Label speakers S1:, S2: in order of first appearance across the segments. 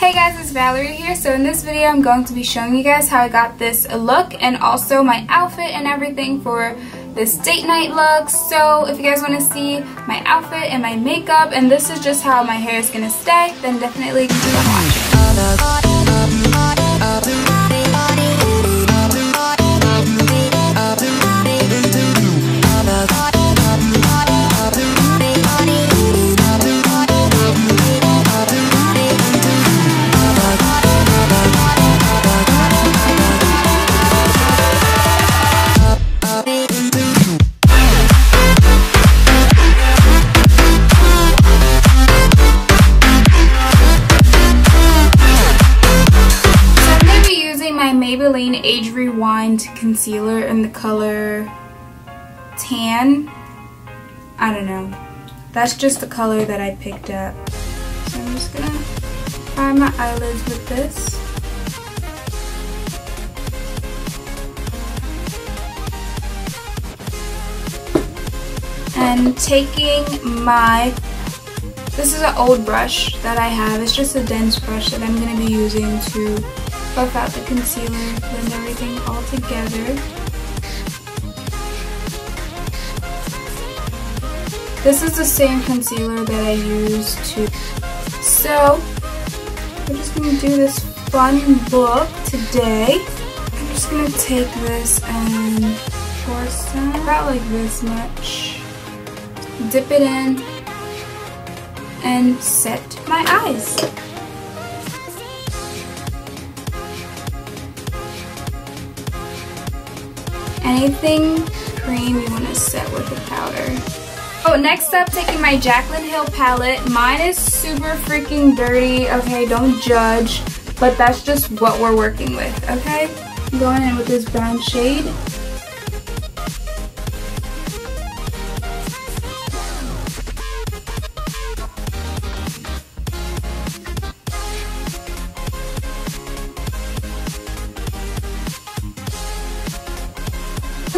S1: Hey guys, it's Valerie here. So in this video I'm going to be showing you guys how I got this look and also my outfit and everything for this date night look. So if you guys want to see my outfit and my makeup and this is just how my hair is going to stay, then definitely keep on watching. Age Rewind concealer in the color tan. I don't know. That's just the color that I picked up. So I'm just gonna prime my eyelids with this. And taking this is an old brush that I have. It's just a dense brush that I'm gonna be using to buff out the concealer, blend everything all together. This is the same concealer that I use to. So we're just gonna do this fun look today. I'm just gonna take this and pour some, about like this much, dip it in, and set my eyes. Anything cream you want to set with the powder. Oh, next up, taking my Jaclyn Hill palette. Mine is super freaking dirty, okay? Don't judge, but that's just what we're working with, okay? I'm going in with this brown shade.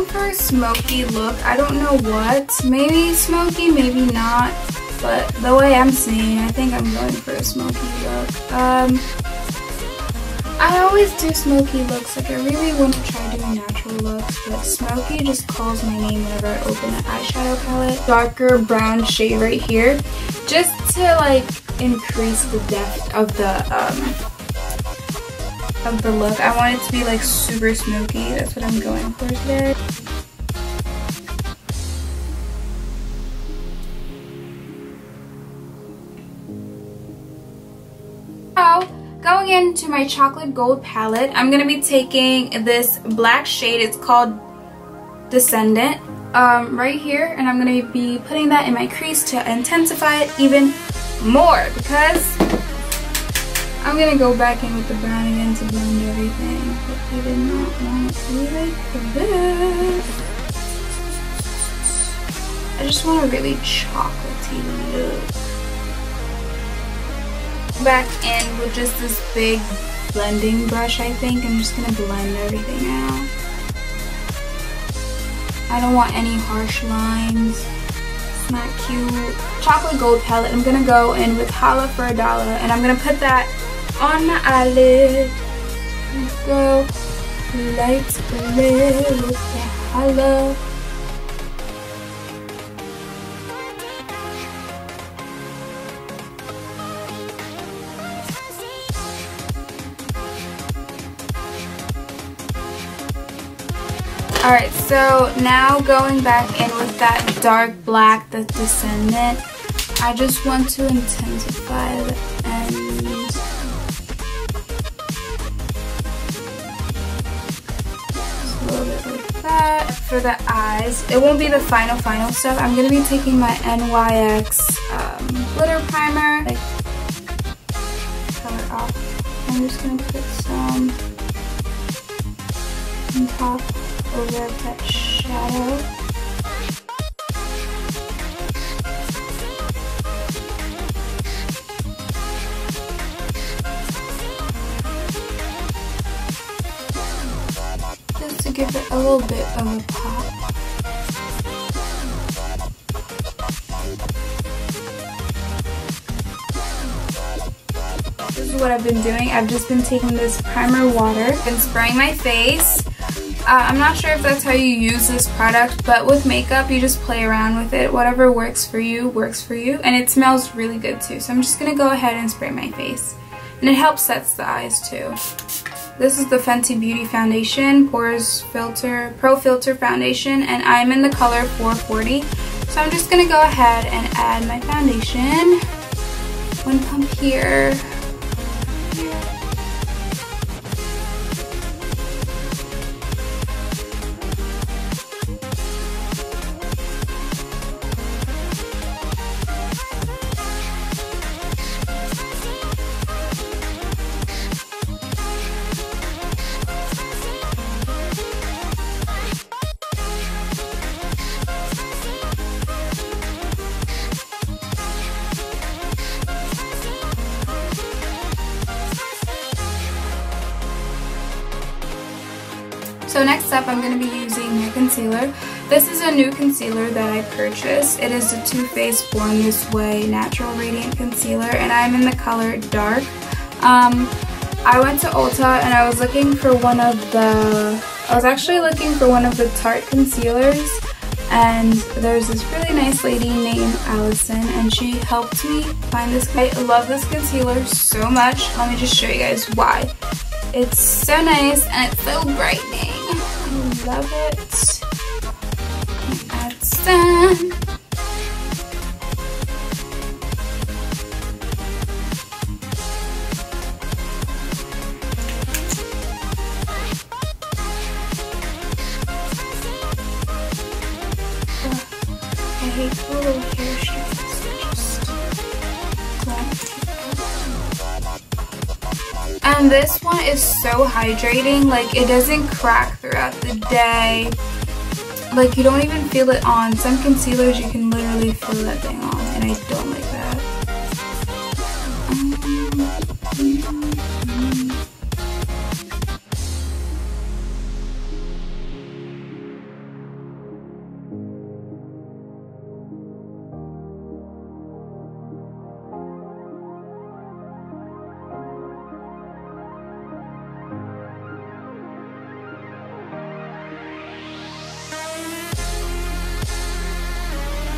S1: For a smoky look, I don't know what, maybe smoky, maybe not, but the way I'm seeing, I think I'm going for a smoky look. I always do smoky looks, like I really want to try doing natural looks, but smoky just calls my name whenever I open an eyeshadow palette. Darker brown shade right here, just to like increase the depth of the look. I want it to be like super smoky. That's what I'm going for today. Now, going into my chocolate gold palette, I'm going to be taking this black shade. It's called Descendant, right here, and I'm going to be putting that in my crease to intensify it even more because I'm gonna go back in with the brown again to blend everything, but I did not want to like this. I just want a really chocolatey look. Back in with just this big blending brush, I think. I'm just gonna blend everything out. I don't want any harsh lines. It's not cute. Chocolate gold palette. I'm gonna go in with Holla for $1, and I'm gonna put that on my eyelid. Let's go light red with the Holla. Alright, so now going back in with that dark black, the Descendant, I just want to intensify the ends. Just a little bit like that. For the eyes, it won't be the final stuff. I'm going to be taking my NYX glitter primer. Like, color off. I'm just going to put some on top over that shadow. Just to give it a little bit of a pop. is what I've been doing. I've just been taking this primer water and spraying my face. I'm not sure if that's how you use this product, but with makeup, you just play around with it. Whatever works for you, works for you. And it smells really good too. So I'm just going to go ahead and spray my face. And it helps sets the eyes too. This is the Fenty Beauty Foundation Pro Filter Foundation, and I'm in the color 440. So I'm just going to go ahead and add my foundation. One pump here. So next up, I'm going to be using my concealer. This is a new concealer that I purchased. It is the Too Faced Born This Way Natural Radiant Concealer, and I'm in the color Dark. I went to Ulta and I was looking for one of the Tarte concealers, and there's this really nice lady named Allison, and she helped me find this. I love this concealer so much. Let me just show you guys why. It's so nice and it's so brightening. I love it. Add some. I hate the little hair strips. And this one is so hydrating. Like, it doesn't crack throughout the day. Like, you don't even feel it on. Some concealers you can literally feel that thing on, and I don't like that.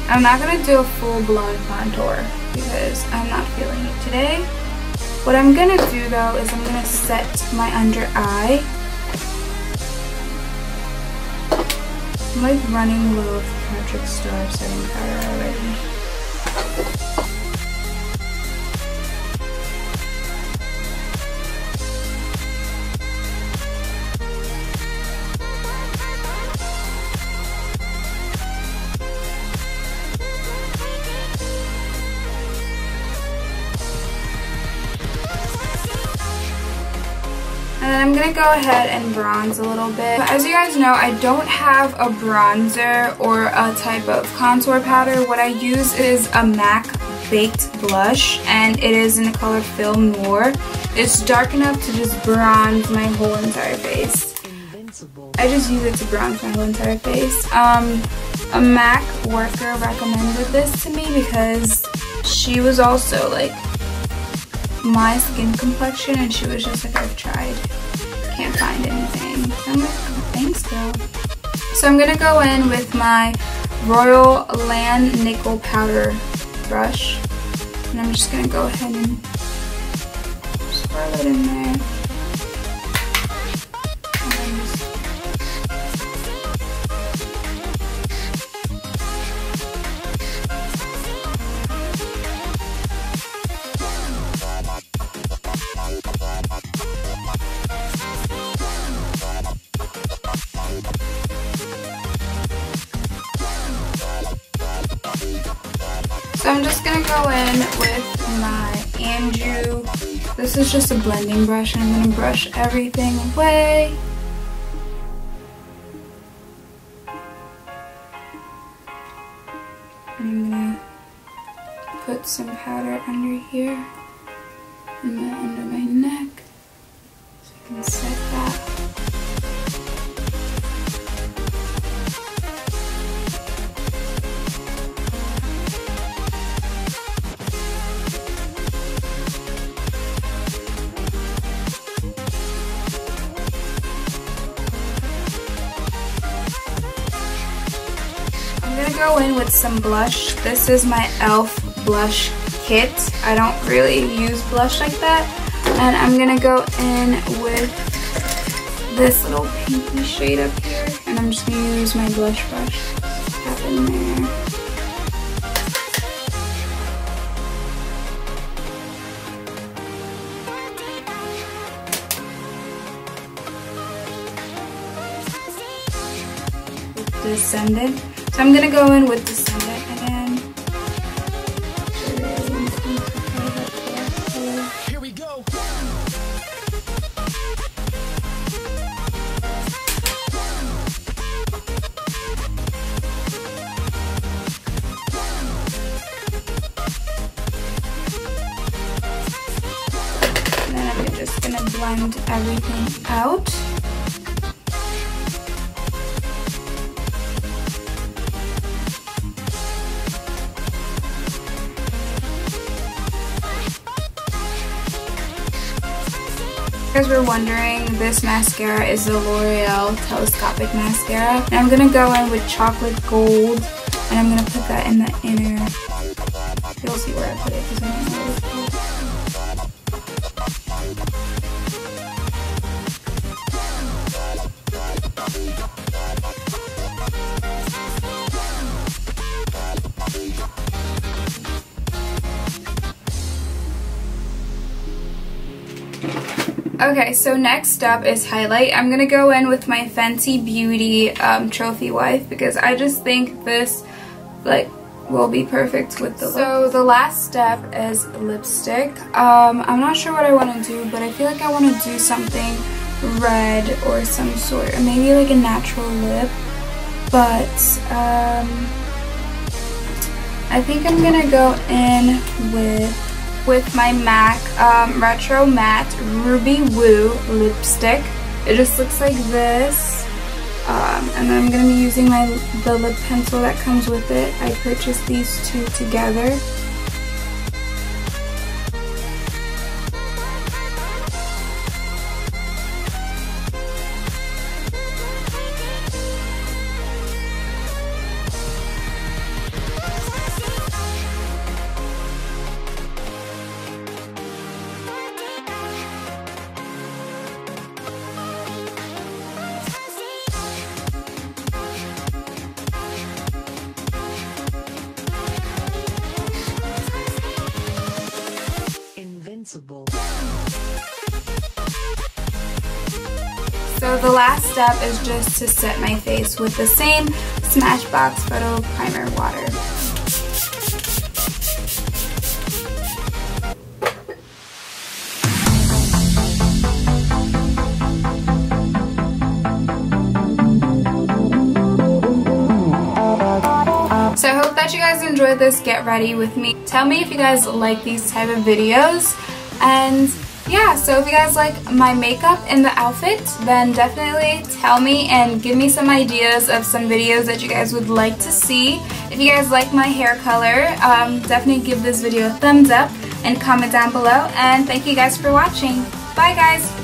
S1: I'm not going to do a full-blown contour because I'm not feeling it today. What I'm going to do though is I'm going to set my under eye. I'm like running low of Patrick Star setting powder already. And then I'm going to go ahead and bronze a little bit. As you guys know, I don't have a bronzer or a type of contour powder. What I use is a MAC Baked Blush, and it is in the color Film Noir. It's dark enough to just bronze my whole entire face. I just use it to bronze my whole entire face. A MAC worker recommended this to me because she was also like my skin complexion, and she was just like, I've tried, can't find anything. So I'm like, oh, thanks girl. So I'm gonna go in with my Royal Land Nickel Powder brush, and I'm just gonna go ahead and swirl it in there. So I'm just going to go in with my Andrew. This is just a blending brush, and I'm going to brush everything away. And I'm going to put some powder under here, and then under my neck, so I can set that. gonna go in with some blush. This is my e.l.f. blush kit. I don't really use blush like that. And I'm gonna go in with this little pinky shade up here. And I'm just gonna use my blush brush. Tap in there. Descendant. So I'm gonna go in with Descendant again.
S2: Here we go.
S1: And then I'm just gonna blend everything out. If you guys were wondering, this mascara is the L'Oreal Telescopic Mascara. And I'm going to go in with Chocolate Gold, and I'm going to put that in the inner. You'll see where I put it because I don't know where it's called. Okay, so next up is highlight. I'm gonna go in with my Fenty Beauty Trophy Wife because I just think this will be perfect with the look. So the last step is lipstick. I'm not sure what I want to do, but I feel like I want to do something red or some sort, or maybe like a natural lip. But I think I'm gonna go in with my MAC Retro Matte Ruby Woo lipstick. It just looks like this. And then I'm going to be using the lip pencil that comes with it. I purchased these two together. So the last step is just to set my face with the same Smashbox Photo Primer Water. So I hope that you guys enjoyed this get ready with me. Tell me if you guys like these type of videos. And yeah, so if you guys like my makeup and the outfit, then definitely tell me and give me some ideas of some videos that you guys would like to see. If you guys like my hair color, definitely give this video a thumbs up and comment down below. And thank you guys for watching. Bye guys!